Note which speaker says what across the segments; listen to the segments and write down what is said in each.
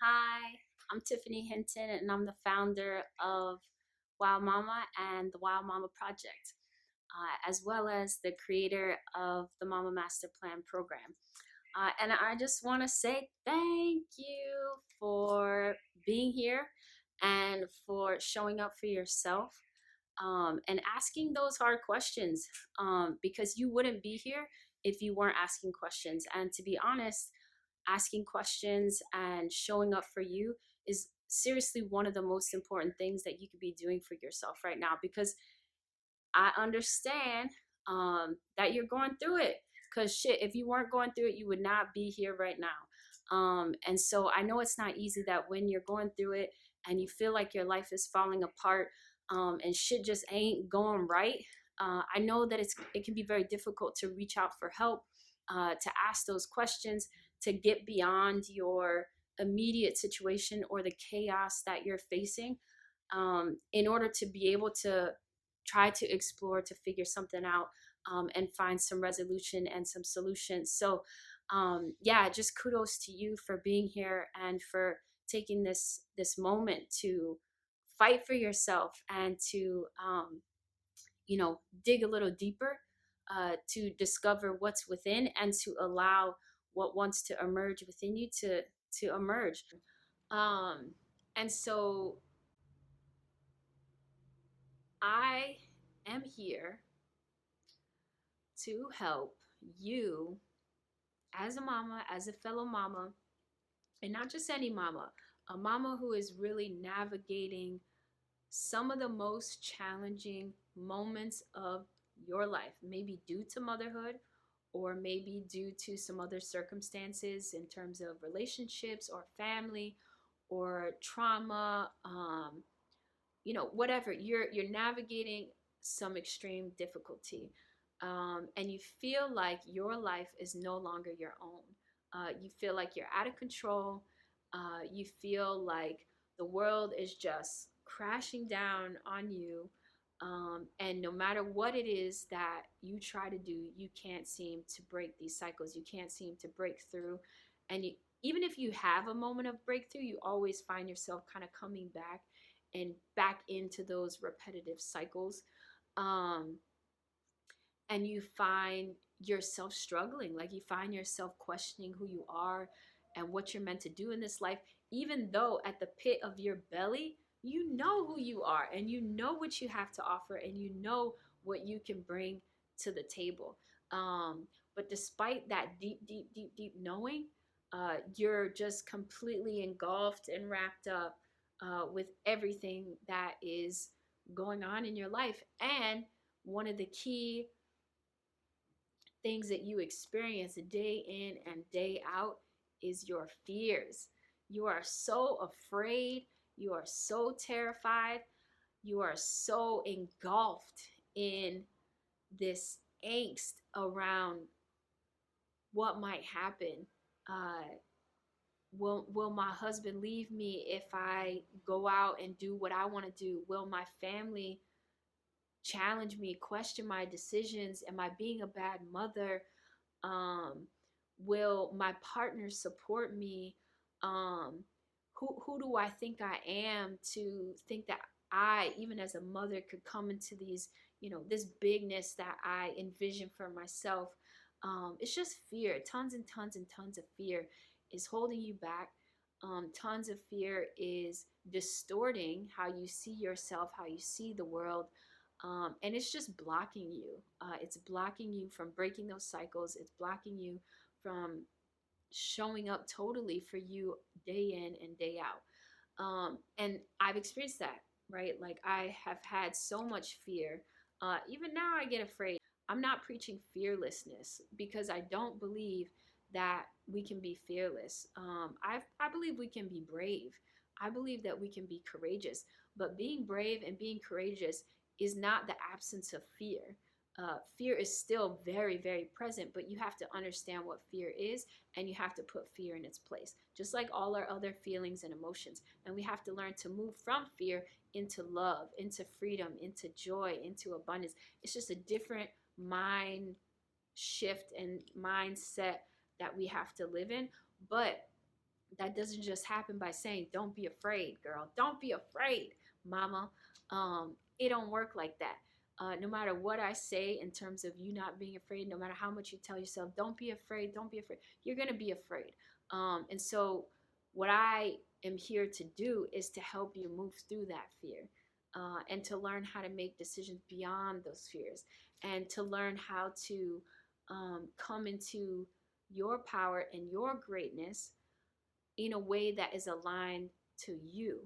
Speaker 1: Hi, I'm Tiffany Hinton, and I'm the founder of Wild Mama and the Wild Mama Project, as well as the creator of the Mama Master Plan program. And I just want to say thank you for being here and for showing up for yourself and asking those hard questions because you wouldn't be here if you weren't asking questions. And to be honest, asking questions and showing up for you is seriously one of the most important things that you could be doing for yourself right now, because I understand that you're going through it. Because shit, if you weren't going through it, you would not be here right now. And so I know it's not easy that when you're going through it and you feel like your life is falling apart and shit just ain't going right. I know that it can be very difficult to reach out for help, to ask those questions, to get beyond your immediate situation or the chaos that you're facing, in order to be able to try to explore to figure something out, and find some resolution and some solutions. So yeah, just kudos to you for being here and for taking this moment to fight for yourself and to dig a little deeper, to discover what's within and to allow what wants to emerge within you to emerge. um and so I am here to help you as a mama, as a fellow mama, and not just any mama, a mama who is really navigating some of the most challenging moments of your life, maybe due to motherhood or maybe due to some other circumstances in terms of relationships or family or trauma, whatever you're navigating some extreme difficulty, and you feel like your life is no longer your own. You feel like you're out of control. You feel like the world is just crashing down on you, and no matter what it is that you try to do, you can't seem to break these cycles. You can't seem to break through, and even if you have a moment of breakthrough, you always find yourself kind of coming back and back into those repetitive cycles. Um, and you find yourself struggling, like you find yourself questioning who you are and what you're meant to do in this life, even though at the pit of your belly, you know who you are and you know what you have to offer and you know what you can bring to the table. But despite that deep, deep, deep, deep knowing, you're just completely engulfed and wrapped up with everything that is going on in your life. And one of the key things that you experience day in and day out is your fears. You are so afraid, you are so terrified, you are so engulfed in this angst around what might happen. Uh, will my husband leave me if I go out and do what I want to do? Will my family challenge me, question my decisions? Am I being a bad mother? um will my partner support me? Who do I think I am to think that I, even as a mother, could come into these, this bigness that I envision for myself? It's just fear. Tons and tons and tons of fear is holding you back. Tons of fear is distorting how you see yourself, how you see the world, and it's just blocking you. It's blocking you from breaking those cycles. It's blocking you from showing up totally for you day in and day out. And I've experienced that, right? Like I have had so much fear. Even now, I get afraid. I'm not preaching fearlessness because I don't believe that we can be fearless. I believe we can be brave. I believe that we can be courageous. But being brave and being courageous is not the absence of fear. Fear is still very, very present, but you have to understand what fear is and you have to put fear in its place, just like all our other feelings and emotions. And we have to learn to move from fear into love, into freedom, into joy, into abundance. It's just a different mind shift and mindset that we have to live in. But
Speaker 2: That doesn't just happen by saying, don't be afraid, girl. Don't be afraid, mama. It don't work like that. No matter what I say in terms of you not being afraid, no matter how much you tell yourself, don't be afraid, don't be afraid, you're going to be afraid. And so, what I am here to do is to help you move through that fear, and to learn how to make decisions beyond those fears, and to learn how to come into your power and your greatness in a way that is aligned to you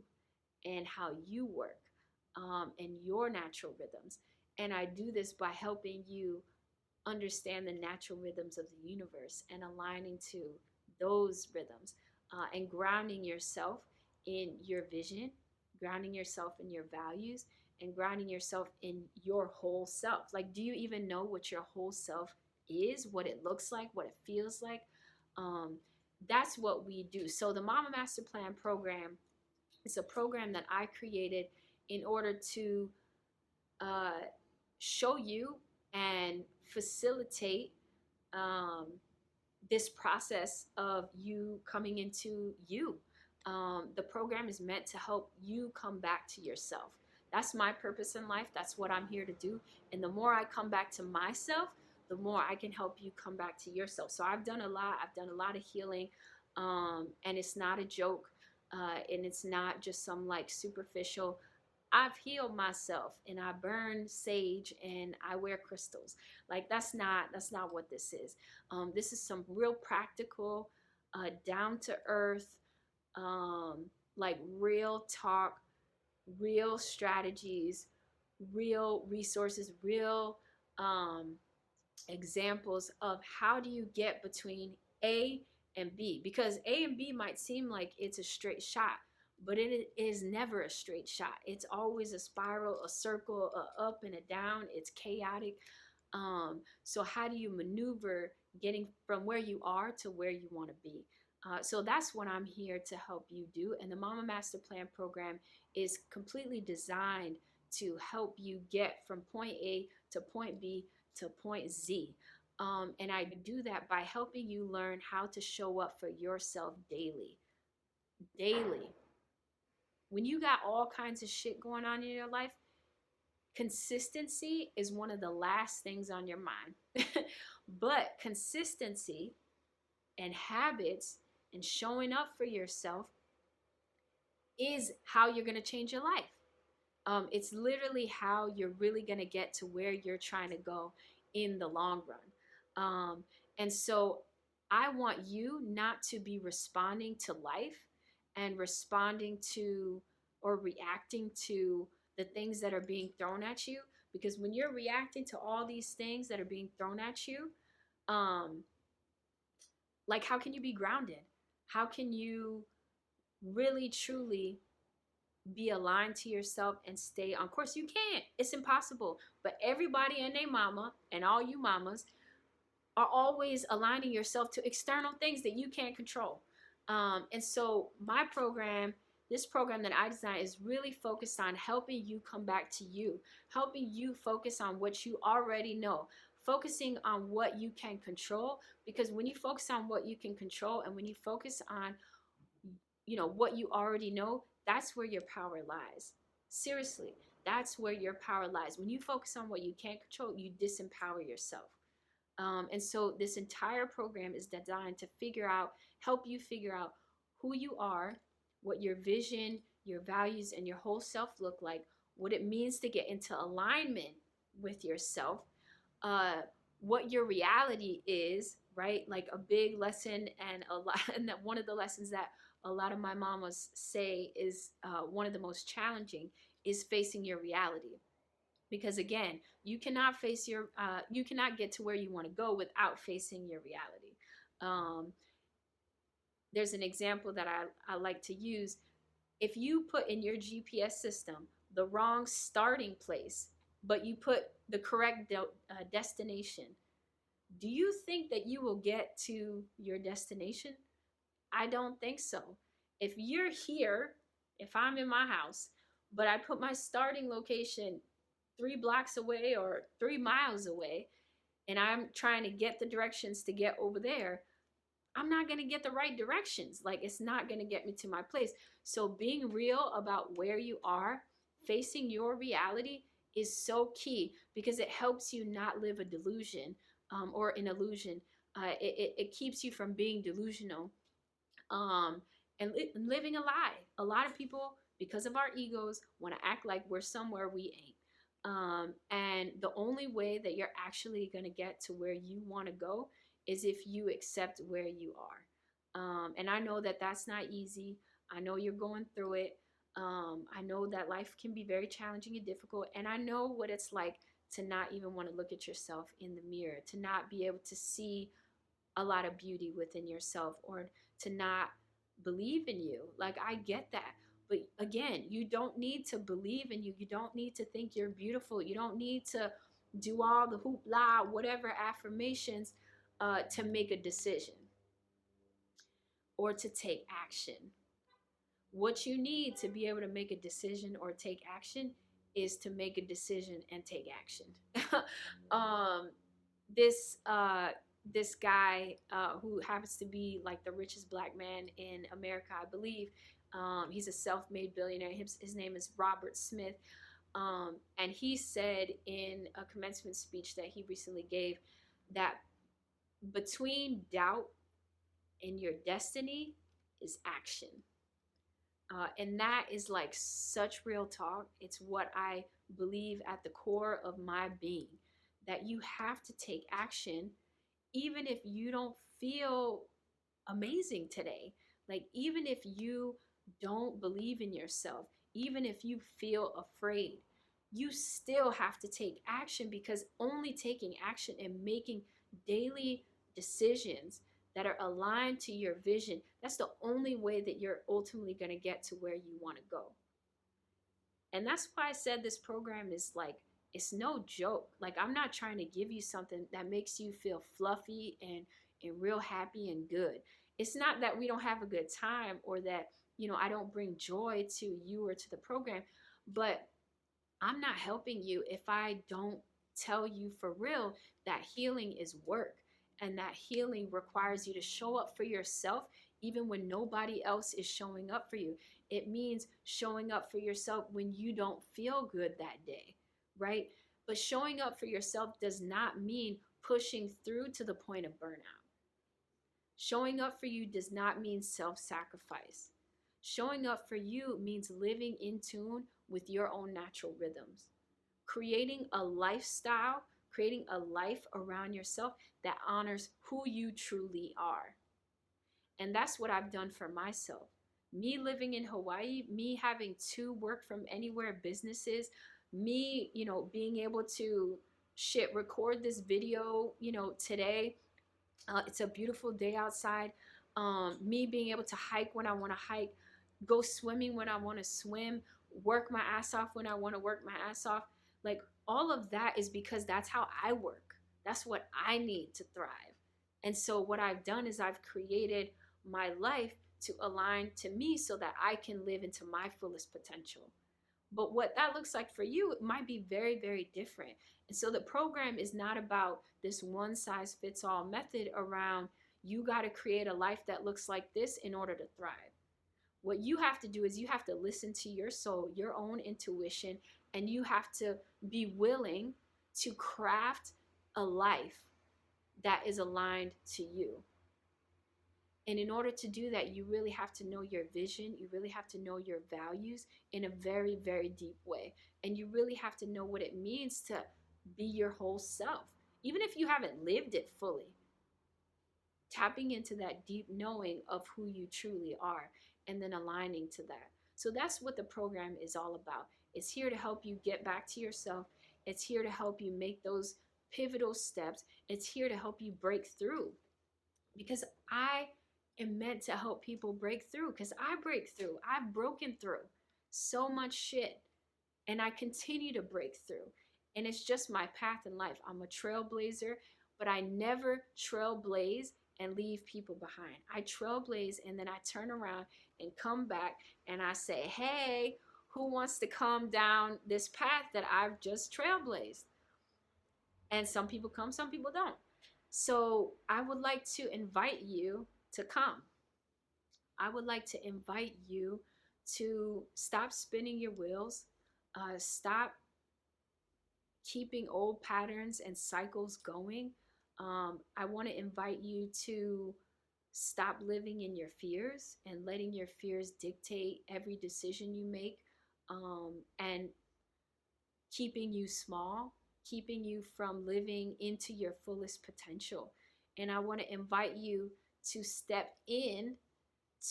Speaker 2: and how you work, and your natural rhythms. And I do this by helping you understand the natural rhythms of the universe and aligning to those rhythms, and grounding yourself in your vision, grounding yourself in your values, and grounding yourself in your whole self. Like, do you even know what your whole self is, what it looks like, what it feels like? Um, that's what we do. So, the Mama Master Plan program is a program that I created in order to uh, show you and facilitate um, this process of you coming into you. The program is meant to help you come back to yourself. That's my purpose in life. That's what I'm here to do. And the more I come back to myself, the more I can help you come back to yourself. So I've done a lot. I've done a lot of healing, and it's not a joke, and it's not just some like superficial. I've healed myself, and I burn sage, and I wear crystals. Like, that's not what this is. This is some real practical, down to earth, like real talk, real strategies, real resources, real um, examples of how do you get between A and B. Because A and B might seem like it's a straight shot, but it is never a straight shot. It's always a spiral, a circle, a up and a down. It's chaotic. So how do you maneuver getting from where you are to where you want to be? So that's what I'm here to help you do. And the Mama Master Plan program is completely designed to help you get from point A to point B to point Z. And I do that by helping you learn how to show up for yourself daily. Daily. When you got all kinds of shit going on in your life, consistency is one of the last things on your mind. But consistency and habits and showing up for yourself is how you're going to change your life. It's literally how you're really going to get to where you're trying to go in the long run. And so I want you not to be responding to life and responding to or reacting to the things that are being thrown at you. Because when you're reacting to all these things that are being thrown at you, um, like, how can you be grounded? How can you really, truly be aligned to yourself and stay on course? You can't. It's impossible. But everybody and their mama and all you mamas are always aligning yourself to external things that you can't control. And so this program that I designed is really focused on helping you come back to you, helping you focus on what you already know, focusing on what you can control. Because when you focus on what you can control and when you focus on what you already know, that's where your power lies. Seriously, that's where your power lies. When you focus on what you can't control, you disempower yourself. And so this entire program is designed to help you figure out who you are, what your vision, your values, and your whole self look like, what it means to get into alignment with yourself, uh, what your reality is, right? Like a big lesson, and a lot, and that one of the lessons that a lot of my mamas say is one of the most challenging is facing your reality. Because again, you cannot get to where you want to go without facing your reality. Um, there's an example that I like to use. If you put in your GPS system the wrong starting place, but you put the correct destination, do you think that you will get to your destination? I don't think so. If you're here, if I'm in my house, but I put my starting location 3 blocks away or 3 miles away, and I'm trying to get the directions to get over there, I'm not going to get the right directions. Like, it's not going to get me to my place. So being real about where you are, facing your reality, is so key, because it helps you not live a delusion, or an illusion. It keeps you from being delusional, um, and living a lie. A lot of people, because of our egos, want to act like we're somewhere we ain't. And the only way that you're actually going to get to where you want to go is if you accept where you are. And I know that that's not easy. I know you're going through it. I know that life can be very challenging and difficult. And I know what it's like to not even want to look at yourself in the mirror, to not be able to see a lot of beauty within yourself, or to not believe in you. Like, I get that. But again, you don't need to believe in you. You don't need to think you're beautiful. You don't need to do all the hoopla, whatever affirmations, to make a decision or to take action. What you need to be able to make a decision or take action is to make a decision and take action. um, this guy, who happens to be like the richest black man in America, I believe. He's a self-made billionaire. His name is Robert Smith. And he said in a commencement speech that he recently gave that between doubt and your destiny is action. And that is like such real talk. It's what I believe at the core of my being, that you have to take action even if you don't feel amazing today. Like, even if you don't believe in yourself, even if you feel afraid, you still have to take action, because only taking action and making daily decisions that are aligned to your vision, that's the only way that you're ultimately going to get to where you want to go. And that's why I said this program is like, it's no joke. Like, I'm not trying to give you something that makes you feel fluffy and real happy and good. It's not that we don't have a good time, or that, I don't bring joy to you or to the program, but I'm not helping you if I don't tell you for real that healing is work, and that healing requires you to show up for yourself even when nobody else is showing up for you. It means showing up for yourself when you don't feel good that day, right? But showing up for yourself does not mean pushing through to the point of burnout. Showing up for you does not mean self-sacrifice. Showing up for you means living in tune with your own natural rhythms. Creating a lifestyle, creating a life around yourself that honors who you truly are. And that's what I've done for myself. Me living in Hawaii, me having 2 work from anywhere businesses, me, being able to record this video, today. It's a beautiful day outside. Me being able to hike when I want to hike, go swimming when I want to swim, work my ass off when I want to work my ass off. Like, all of that is because that's how I work. That's what I need to thrive. And so what I've done is I've created my life to align to me so that I can live into my fullest potential. But what that looks like for you, it might be very, very different. And so the program is not about this one size fits all method around you got to create a life that looks like this in order to thrive. What you have to do is you have to listen to your soul, your own intuition, and you have to be willing to craft a life that is aligned to you. And in order to do that, you really have to know your vision. You really have to know your values in a very, very deep way. And you really have to know what it means to be your whole self, even if you haven't lived it fully. Tapping into that deep knowing of who you truly are, and then aligning to that. So that's what the program is all about. It's here to help you get back to yourself. It's here to help you make those pivotal steps. It's here to help you break through. Because I am meant to help people break through, because I break through. I've broken through so much shit, and I continue to break through. And it's just my path in life. I'm a trailblazer, but I never trailblaze and leave people behind. I trailblaze, and then I turn around and come back and I say, hey, who wants to come down this path that I've just trailblazed? And some people come, some people don't. So I would like to invite you to come. I would like to invite you to stop spinning your wheels, stop keeping old patterns and cycles going. I want to invite you to stop living in your fears and letting your fears dictate every decision you make, and keeping you small, keeping you from living into your fullest potential. And I want to invite you to step in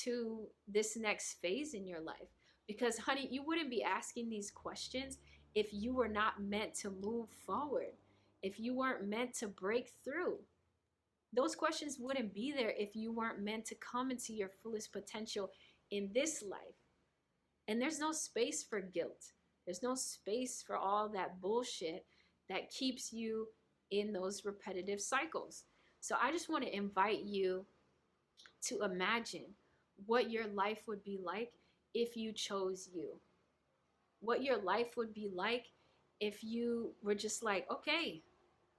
Speaker 2: to this next phase in your life. Because, honey, you wouldn't be asking these questions if you were not meant to move forward, if you weren't meant to break through. Those questions wouldn't be there if you weren't meant to come into your fullest potential in this life. And there's no space for guilt. There's no space for all that bullshit that keeps you in those repetitive cycles. So I just want to invite you to imagine what your life would be like if you chose you. What your life would be like if you were just like, okay,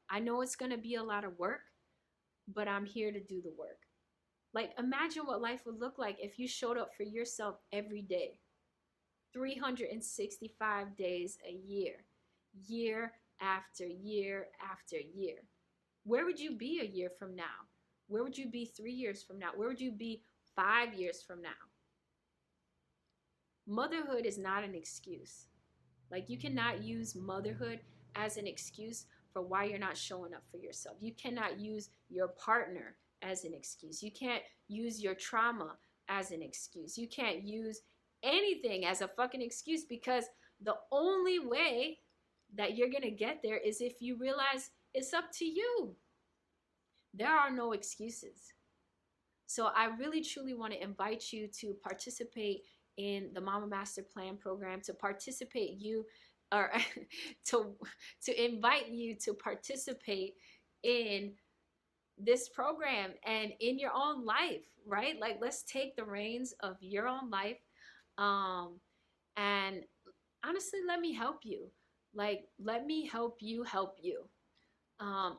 Speaker 2: I know it's going to be a lot of work, but I'm here to do the work. Like, imagine what life would look like if you showed up for yourself every day, 365 days a year, year after year after year. Where would you be a year from now? Where would you be 3 years from now? Where would you be 5 years from now? Motherhood is not an excuse. Like, you cannot use motherhood as an excuse for why you're not showing up for yourself. You cannot use your partner as an excuse. You can't use your trauma as an excuse. You can't use anything as a fucking excuse, because the only way that you're going to get there is if you realize it's up to you. There are no excuses. So I really truly want to invite you to participate in the Mama Master Plan program, to participate you or to invite you to participate in this program and in your own life, right? Like, let's take the reins of your own life. And honestly, let me help you. Like, let me help you help you.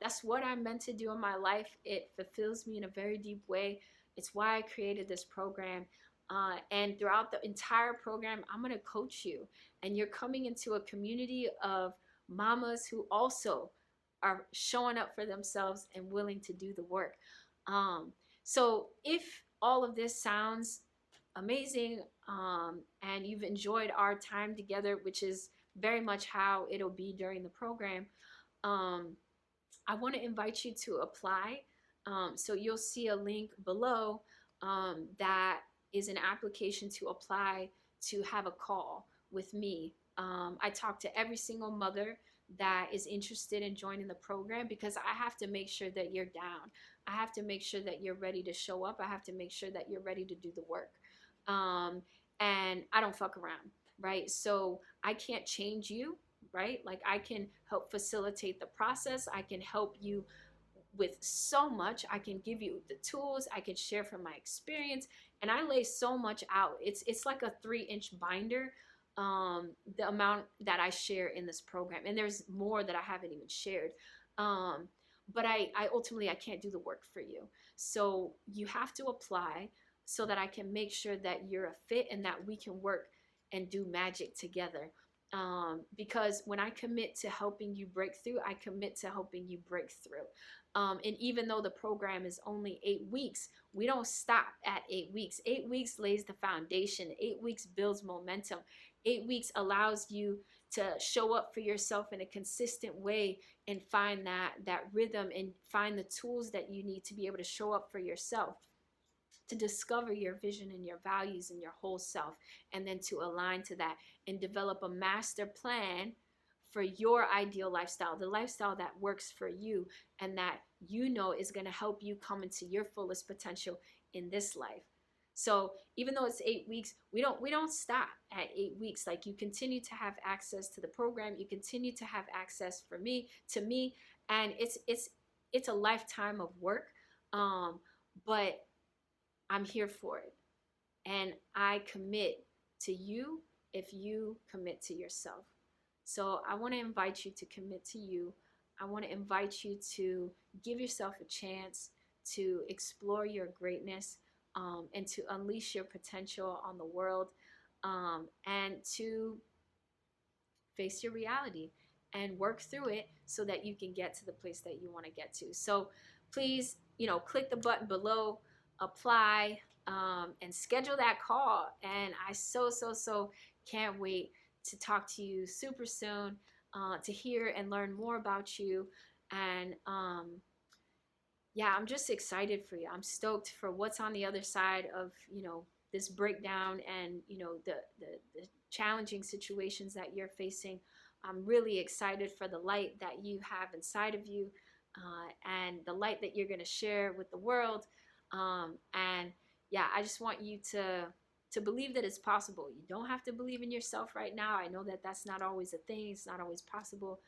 Speaker 2: That's what I'm meant to do in my life. It fulfills me in a very deep way. It's why I created this program. And throughout the entire program, I'm going to coach you. And you're coming into a community of mamas who also are showing up for themselves and willing to do the work. So if all of this sounds amazing, and you've enjoyed our time together, which is very much how it'll be during the program, I want to invite you to apply. So you'll see a link below that is an application to apply to have a call with me. I talk to every single mother that is interested in joining the program, because I have to make sure that you're down. I have to make sure that you're ready to show up. I have to make sure that you're ready to do the work. And I don't fuck around, right? So I can't change you, right? Like, I can help facilitate the process. I can help you with so much. I can give you the tools. I can share from my experience, and I lay so much out. It's like a 3-inch binder, the amount that I share in this program, and there's more that I haven't even shared. But I ultimately, I can't do the work for you. So you have to apply so that I can make sure that you're a fit and that we can work and do magic together. Because when I commit to helping you break through, I commit to helping you break through. And even though the program is only 8 weeks, we don't stop at 8 weeks. 8 weeks lays the foundation. 8 weeks builds momentum. 8 weeks allows you to show up for yourself in a consistent way and find that rhythm and find the tools that you need to be able to show up for yourself, to discover your vision and your values and your whole self, and then to align to that and develop a master plan for your ideal lifestyle, the lifestyle that works for you and that you know is going to help you come into your fullest potential in this life. So even though it's 8 weeks, we don't stop at 8 weeks. Like, you continue to have access to the program, you continue to have access to me, and it's a lifetime of work. But I'm here for it. And I commit to you if you commit to yourself. So I want to invite you to commit to you. I want to invite you to give yourself a chance to explore your greatness, and to unleash your potential on the world, and to face your reality and work through it so that you can get to the place that you want to get to. So please, click the button below, apply, and schedule that call. And I so can't wait to talk to you super soon, to hear and learn more about you. And yeah, I'm just excited for you. I'm stoked for what's on the other side of, this breakdown, and, the challenging situations that you're facing. I'm really excited for the light that you have inside of you, and the light that you're going to share with the world. And yeah, I just want you to believe that it's possible. You don't have to believe in yourself right now. I know that that's not always a thing. It's not always possible,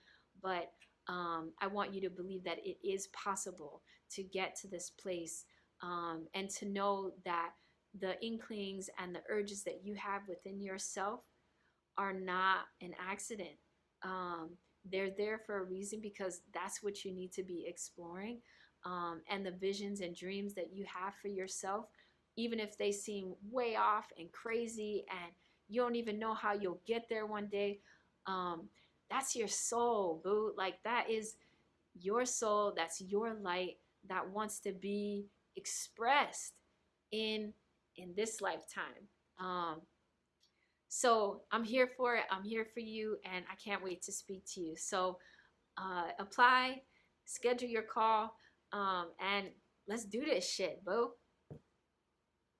Speaker 2: but I want you to believe that it is possible to get to this place, and to know that the inklings and the urges that you have within yourself are not an accident. They're there for a reason, because that's what you need to be exploring. And the visions and dreams that you have for yourself, even if they seem way off and crazy and you don't even know how you'll get there one day, that's your soul, boo. Like, that is your soul. That's your light that wants to be expressed in this lifetime. So I'm here for it. I'm here for you, and I can't wait to speak to you. So apply, schedule your call, and let's do this shit, boo.